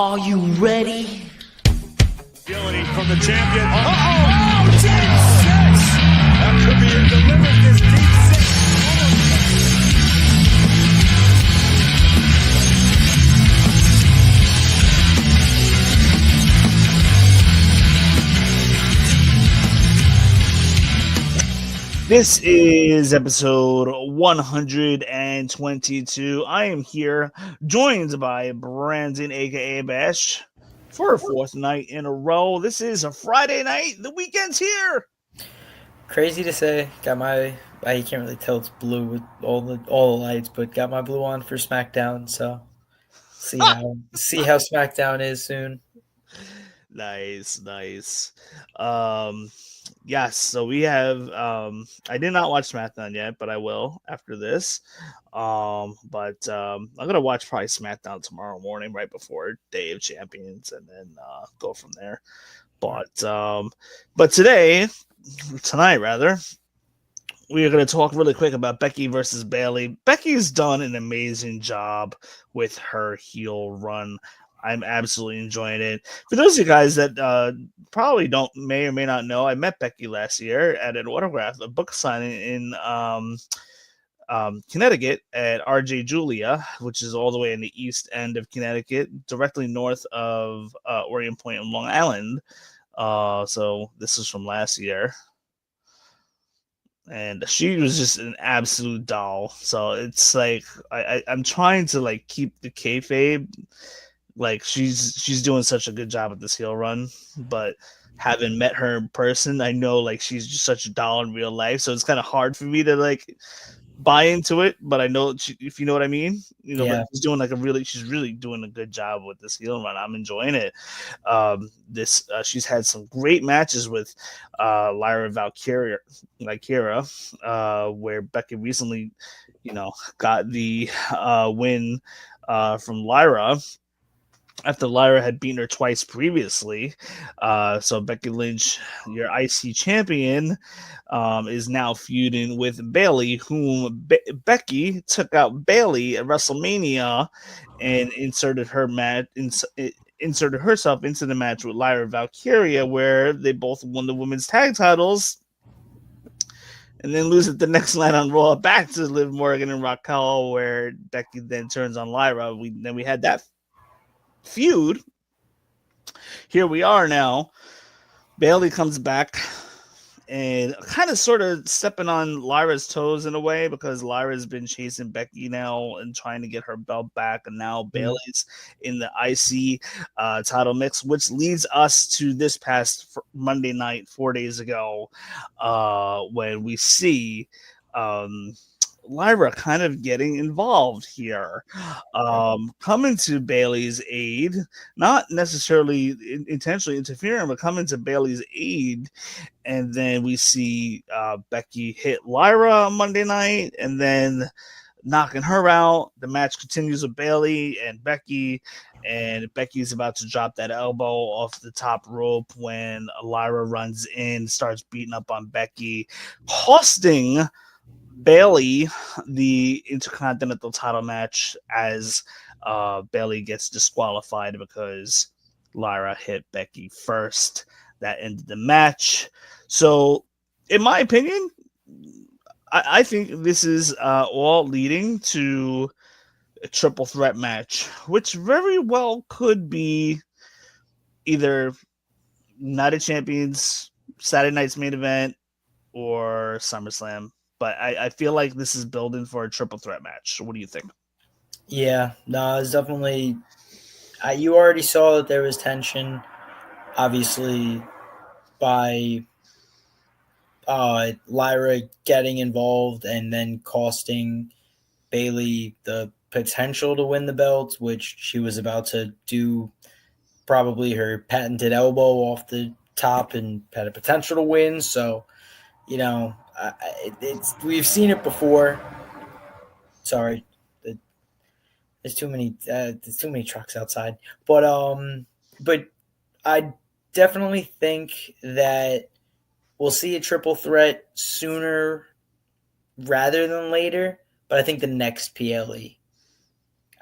Are you ready? Agility from the champion. Oh, deep six! That could be it. Delivered this deep six. This is episode 122. I am here, joined by Brandon, aka Bash, for a fourth night in a row. This is a Friday night. The weekend's here. Crazy to say, got my you can't really tell it's blue with all the lights, but got my blue on for SmackDown. So see how SmackDown is soon. Nice. Yes, so we have I did not watch SmackDown yet, but I will after this. I'm gonna watch probably SmackDown tomorrow morning right before Day of Champions and then go from there. But tonight we are going to talk really quick about Becky versus Bayley. Becky's done an amazing job with her heel run. I'm absolutely enjoying it. For those of you guys that probably may or may not know, I met Becky last year at an autograph, a book signing in Connecticut at RJ Julia, which is all the way in the east end of Connecticut, directly north of Orient Point and Long Island. So this is from last year. And she was just an absolute doll. So it's like I'm trying to like keep the kayfabe. Like she's doing such a good job at this heel run, but having met her in person, I know like she's just such a doll in real life. So it's kind of hard for me to like buy into it. But I know if you know what I mean, Yeah. But she's really doing a good job with this heel run. I'm enjoying it. She's had some great matches with Lyra Valkyria, where Becky recently, got the win from Lyra. After Lyra had beaten her twice previously. So Becky Lynch, your IC champion, is now feuding with Bayley, whom Becky took out Bayley at WrestleMania and inserted herself into the match with Lyra Valkyria, where they both won the women's tag titles. And then lose it the next night on Raw back to Liv Morgan and Raquel, where Becky then turns on Lyra. We had that feud. Here we are now. Bayley comes back and kind of sort of stepping on Lyra's toes in a way, because Lyra's been chasing Becky now and trying to get her belt back, and now Bayley's in the IC title mix, which leads us to this past Monday night 4 days ago, when we see Lyra kind of getting involved here, coming to Bayley's aid, not necessarily intentionally interfering, but coming to Bayley's aid. And then we see Becky hit Lyra on Monday night and then knocking her out. The match continues with Bayley and Becky, and Becky's about to drop that elbow off the top rope when Lyra runs in, starts beating up on Becky, costing Bayley the Intercontinental title match, as Bayley gets disqualified because Lyra hit Becky first. That ended the match. So, in my opinion, I think this is all leading to a triple threat match, which very well could be either Night of Champions, Saturday night's main event, or SummerSlam. But I feel like this is building for a triple threat match. What do you think? Yeah, no, it's definitely. You already saw that there was tension, obviously, by Lyra getting involved and then costing Bayley the potential to win the belt, which she was about to do probably her patented elbow off the top and had a potential to win. So, we've seen it before. Sorry, there's too many trucks outside. But I definitely think that we'll see a triple threat sooner rather than later. But I think the next PLE.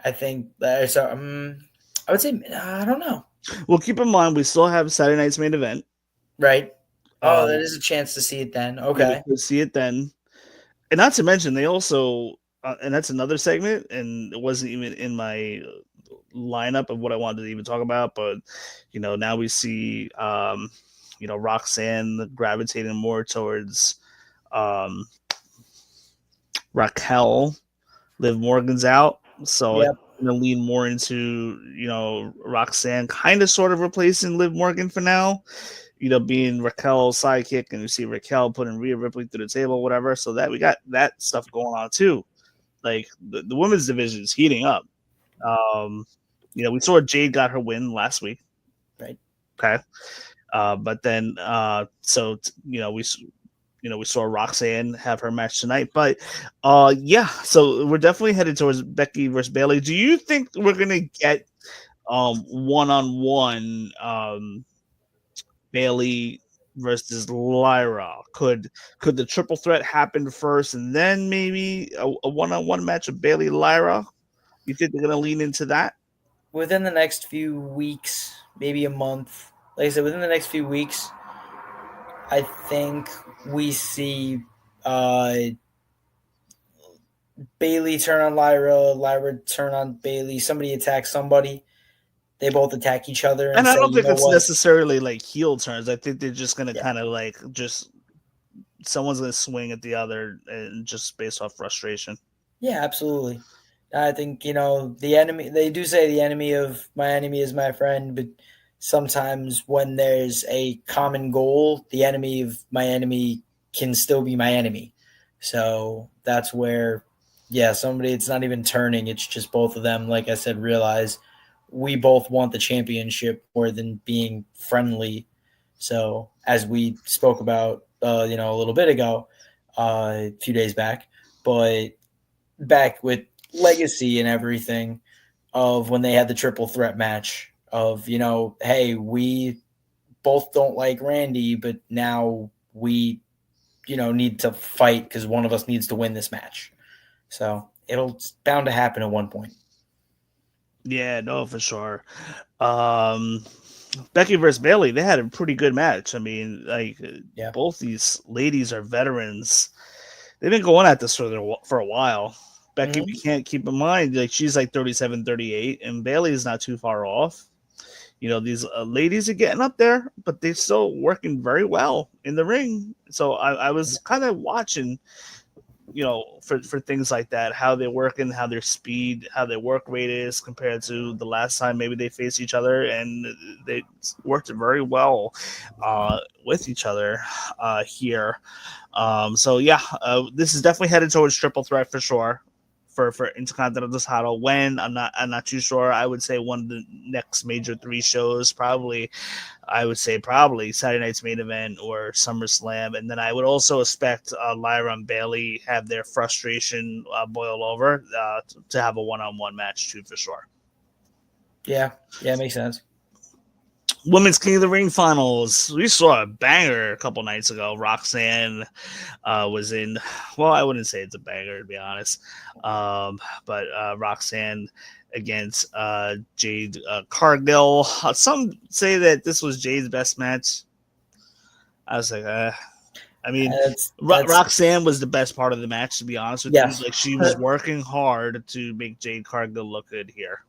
I think I would say I don't know. Well, keep in mind we still have Saturday night's main event. Right. Oh, that Um, is a chance to see it then. yeah, we Okay. could see it then, and not to mention they also, and that's another segment, and it wasn't even in my lineup of what I wanted to even talk about, but now we see Roxanne gravitating more towards um, Raquel. Liv Morgan's out, so it's Yep. gonna lean more into Roxanne kind of sort of replacing Liv Morgan for now. Being Raquel's sidekick, and you see Raquel putting Rhea Ripley through the table, whatever. So that we got that stuff going on too. Like the women's division is heating up. Um, we saw Jade got her win last week. Right. Okay. But then, we saw Roxanne have her match tonight. But yeah, so we're definitely headed towards Becky versus Bayley. Do you think we're gonna get one-on-one Bayley versus Lyra? Could the triple threat happen first, and then maybe a one-on-one match of Bayley Lyra? You think they're gonna lean into that? Within the next few weeks, maybe a month. Like I said, within the next few weeks, I think we see Bayley turn on Lyra, Lyra turn on Bayley. Somebody attacks somebody. They both attack each other and And I say, don't you think know it's what? necessarily like heel turns. I think they're just gonna Yeah. kind of like just someone's gonna swing at the other, and just based off frustration. Yeah, absolutely. I think, the enemy, they do say the enemy of my enemy is my friend, but sometimes when there's a common goal, the enemy of my enemy can still be my enemy. So that's where, yeah, it's not even turning. It's just both of them, like I said, realize we both want the championship more than being friendly. So as we spoke about, a little bit ago, a few days back, but back with Legacy and everything of when they had the triple threat match of, hey, we both don't like Randy, but now we, need to fight because one of us needs to win this match. So it's bound to happen at one point. Yeah, no, for sure. Becky versus Bayley, they had a pretty good match. I mean, like Yeah. both these ladies are veterans. They've been going at this for a while. Becky, we can't keep in mind, like she's like 37, 38, and Bayley is not too far off. These ladies are getting up there, but they're still working very well in the ring. So I was kind of watching, for things like that, how they're working, how their speed, how their work rate is compared to the last time maybe they faced each other, and they worked very well with each other here. So yeah, this is definitely headed towards triple threat for sure. For Intercontinental title, when I'm not too sure. I would say one of the next major 3 shows, probably Saturday night's main event or SummerSlam, and then I would also expect Lyra and Bayley have their frustration boil over to have a one-on-one match too, for sure. Yeah, makes sense. Women's King of the Ring finals. We saw a banger a couple nights ago. Roxanne was in. Well, I wouldn't say it's a banger, to be honest. But Roxanne against Jade Cargill. Some say that this was Jade's best match. I was like, I mean, That's Roxanne was the best part of the match, to be honest with yes. you. Like she was working hard to make Jade Cargill look good here.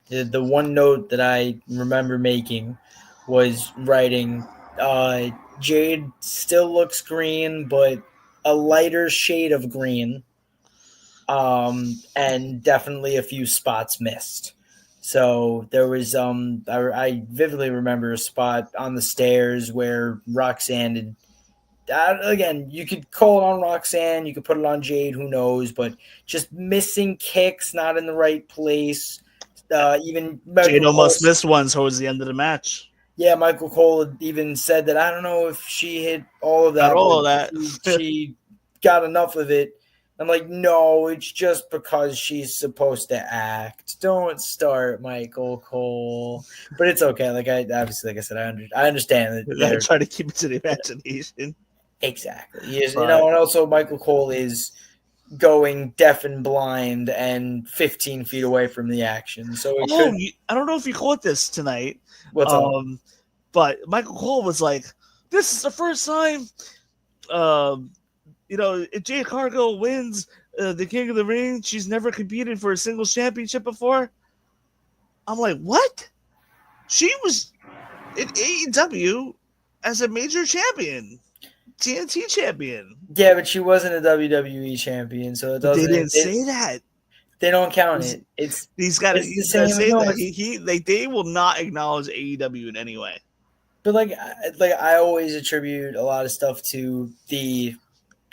The one note that I remember making was writing, Jade still looks green, but a lighter shade of green, and definitely a few spots missed. So there was, I vividly remember a spot on the stairs where Roxanne had, again, you could call it on Roxanne, you could put it on Jade, who knows, but just missing kicks, not in the right place. Even Jade almost missed one towards the end of the match. Yeah, Michael Cole had even said that I don't know if she hit all of that. Not all of that. She got enough of it. I'm like, no, it's just because she's supposed to act. Don't start, Michael Cole. But it's okay. Like I said, I understand that I try to keep it to the imagination. Exactly. He is, and also Michael Cole is going deaf and blind and 15 feet away from the action. So it could. I don't know if you caught this tonight. What's up? But Michael Cole was like, "This is the first time, if Jade Cargill wins the King of the Ring, she's never competed for a singles championship before." I'm like, what? She was in AEW as a major champion, TNT champion. Yeah, but she wasn't a WWE champion, so it doesn't. They didn't say that. They don't count it. He's got to say that. They will not acknowledge AEW in any way. But like I always attribute a lot of stuff to the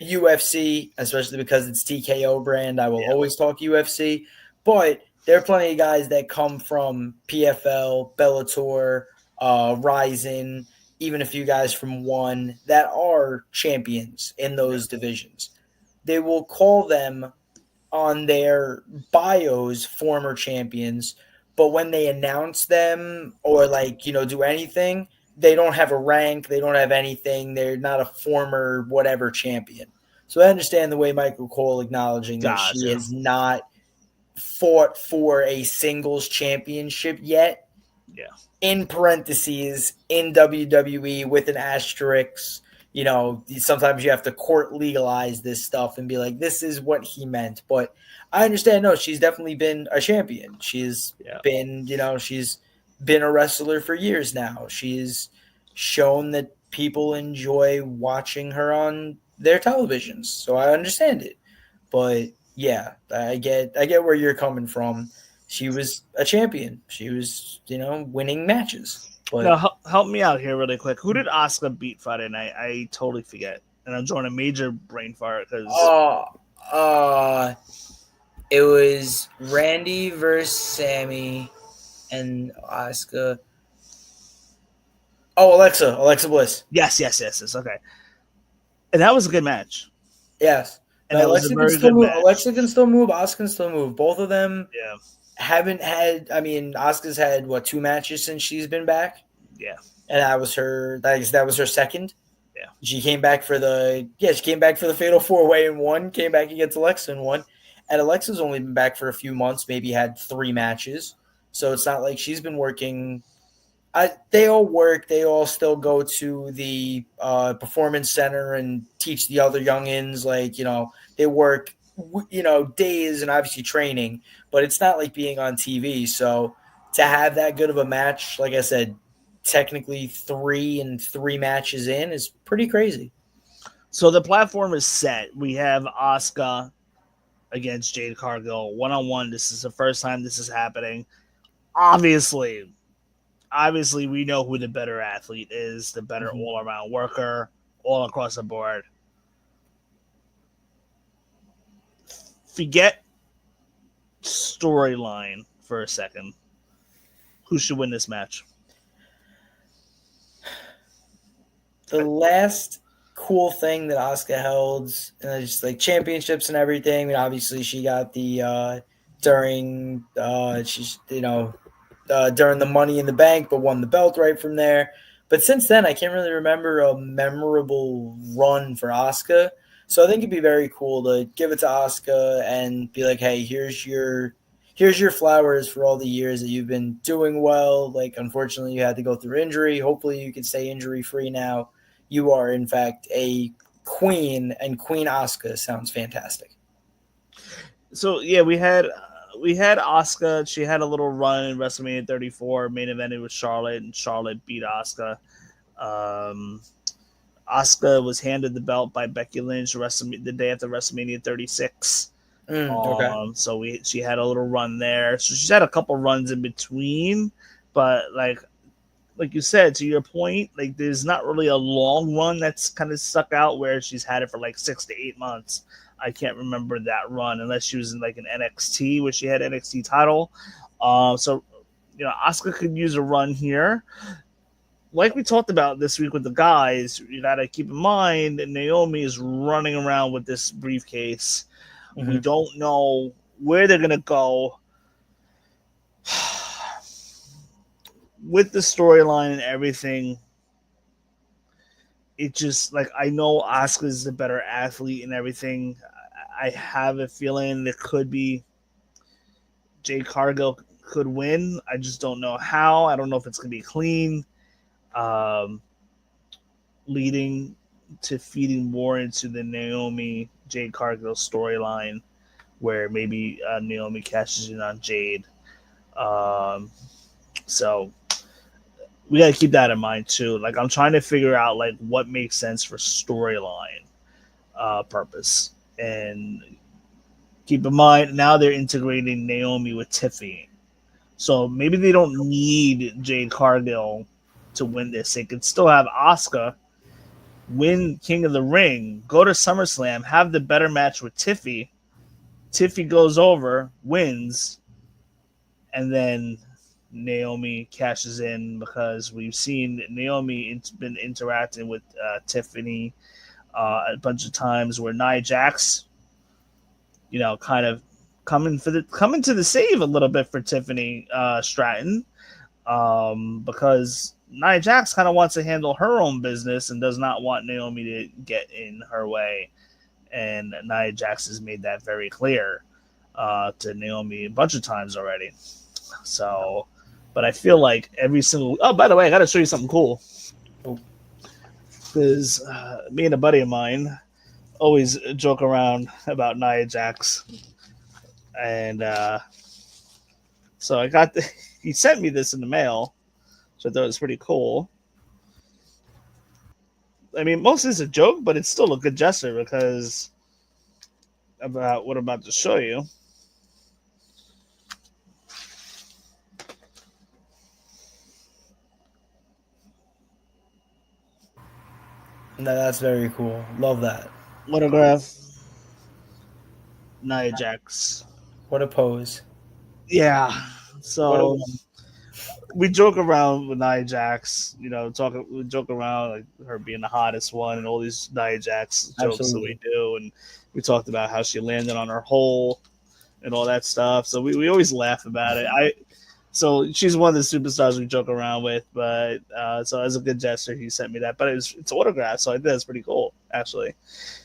UFC, especially because it's TKO brand. I will always talk UFC, but there are plenty of guys that come from PFL, Bellator, Ryzen, even a few guys from One that are champions in those divisions. They will call them on their bios former champions, but when they announce them or do anything, they don't have a rank, they don't have anything, they're not a former whatever champion. So I understand the way Michael Cole acknowledging that she has not fought for a singles championship yet. Yeah. In parentheses, in WWE with an asterisk. Sometimes you have to court legalize this stuff and be like, this is what he meant. But I understand, no, she's definitely been a champion. She's been, she's been a wrestler for years now. She's shown that people enjoy watching her on their televisions. So I understand it. But yeah, I get where you're coming from. She was a champion. She was, winning matches. But now, help me out here really quick. Who did Asuka beat Friday night? I totally forget. And I'm drawing a major brain fart because it was Randy versus Sammy and Asuka. Oh, Alexa Bliss. Yes. Okay. And that was a good match. Yes. And Alexa can still move. Alexa can still move. Asuka can still move. Both of them haven't had. I mean, Asuka's had 2 matches since she's been back. Yeah. And that was her. That was her second. Yeah. She came back for the Fatal 4-Way and won. Came back against Alexa and won. And Alexa's only been back for a few months. Maybe had 3 matches. So it's not like she's been working. They all work. They all still go to the performance center and teach the other youngins. They work, days and obviously training. But it's not like being on TV. So to have that good of a match, like I said, technically 3 matches in is pretty crazy. So the platform is set. We have Asuka against Jade Cargill 1-on-1. This is the first time this is happening. Obviously, we know who the better athlete is, the better all-around worker, all across the board. Forget storyline for a second. Who should win this match? The last cool thing that Asuka held, just like championships and everything. I mean, obviously, she got the during the Money in the Bank, but won the belt right from there. But since then, I can't really remember a memorable run for Asuka. So I think it'd be very cool to give it to Asuka and be like, hey, here's your flowers for all the years that you've been doing well. Like, unfortunately, you had to go through injury. Hopefully, you can stay injury-free now. You are, in fact, a queen, and Queen Asuka sounds fantastic. So, yeah, we had Asuka. She had a little run in WrestleMania 34. Main evented with Charlotte, and Charlotte beat Asuka. Asuka was handed the belt by Becky Lynch the day after WrestleMania 36. Okay. So she had a little run there. So she's had a couple runs in between, but like you said, to your point, like there's not really a long run that's kind of stuck out where she's had it for like 6 to 8 months. I can't remember that run unless she was in like an NXT where she had NXT title. So Asuka could use a run here. Like we talked about this week with the guys, you got to keep in mind that Naomi is running around with this briefcase. Mm-hmm. We don't know where they're going to go with the storyline and everything. It just, like, I know Asuka's the better athlete and everything. I have a feeling it could be Jade Cargill could win. I just don't know how. I don't know if it's going to be clean, leading to feeding more into the Naomi Jade Cargill storyline, where maybe Naomi cashes in on Jade. So we got to keep that in mind too. Like, I'm trying to figure out like what makes sense for storyline purpose, and keep in mind now they're integrating Naomi with Tiffany, so maybe they don't need Jade Cargill to win this. They could still have Asuka win King of the Ring, go to SummerSlam, have the better match with Tiffy. Tiffy goes over, wins, and then Naomi cashes in, because we've seen Naomi been interacting with Tiffany a bunch of times, where Nia Jax, kind of coming to the save a little bit for Tiffany Stratton, because Nia Jax kind of wants to handle her own business and does not want Naomi to get in her way. And Nia Jax has made that very clear to Naomi a bunch of times already. So, but I feel like every single... Oh, by the way, I got to show you something cool. Because me and a buddy of mine always joke around about Nia Jax. And so I got he sent me this in the mail, so I thought it was pretty cool. I mean, most is a joke, but it's still a good gesture because about what I'm about to show you. No, that's very cool. Love that. Autograph Nia Jax. What a pose. Yeah. So we joke around with Nia Jax, we joke around like her being the hottest one and all these Nia Jax jokes Absolutely. That we do. And we talked about how she landed on her hole and all that stuff. So we always laugh about it. So she's one of the superstars we joke around with, but so as a good gesture, he sent me that. But it's autographed, so I think that's pretty cool, actually.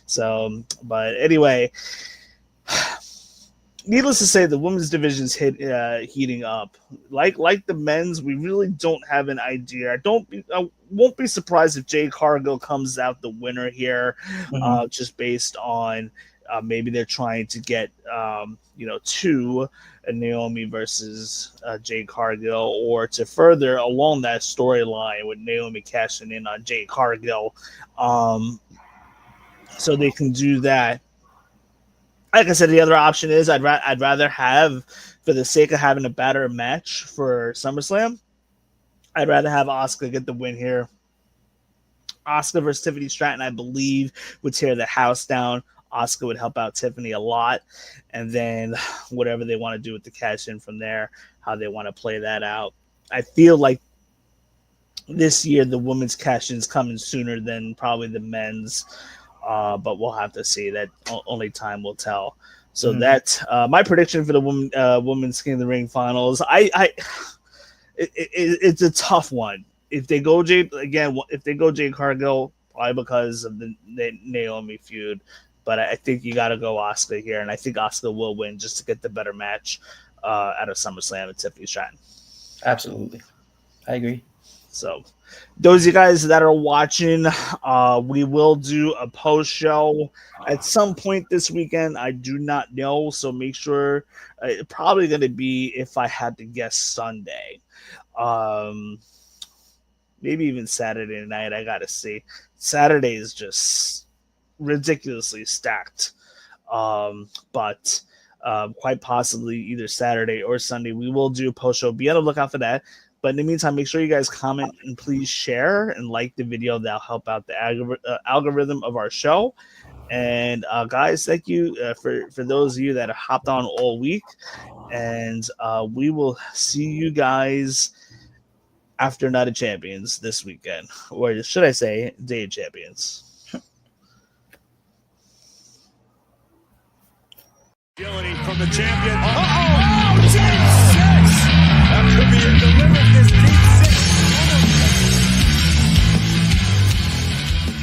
So, but anyway, needless to say, the women's division's heating up. Like the men's, we really don't have an idea. I won't be surprised if Jade Cargill comes out the winner here, just based on maybe they're trying to get to Naomi versus Jade Cargill, or to further along that storyline with Naomi cashing in on Jade Cargill, so they can do that. Like I said, the other option is I'd rather have, for the sake of having a better match for SummerSlam, I'd rather have Asuka get the win here. Asuka versus Tiffany Stratton, I believe, would tear the house down. Asuka would help out Tiffany a lot, and then whatever they want to do with the cash in from there, how they want to play that out. I feel like this year the women's cash in is coming sooner than probably the men's, but we'll have to see. That only time will tell. So that's my prediction for the women's King of the Ring finals. It's a tough one. If they go Jade Cargill, probably because of the Naomi feud. But I think you got to go Asuka here, and I think Asuka will win just to get the better match out of SummerSlam and Tiffany Stratton. Absolutely. I agree. So those of you guys that are watching, we will do a post show at some point this weekend. I do not know, so make sure. It's probably going to be, if I had to guess, Sunday. Maybe even Saturday night. I got to see. Saturday is just ridiculously stacked, but quite possibly either Saturday or Sunday we will do a post show. Be on the lookout for that. But in the meantime, make sure you guys comment and please share and like the video. That'll help out the algorithm of our show. And guys, thank you for those of you that have hopped on all week, and we will see you guys after Night of Champions this weekend, or should I say Day of Champions. Agility from the champion. That could be a deliberate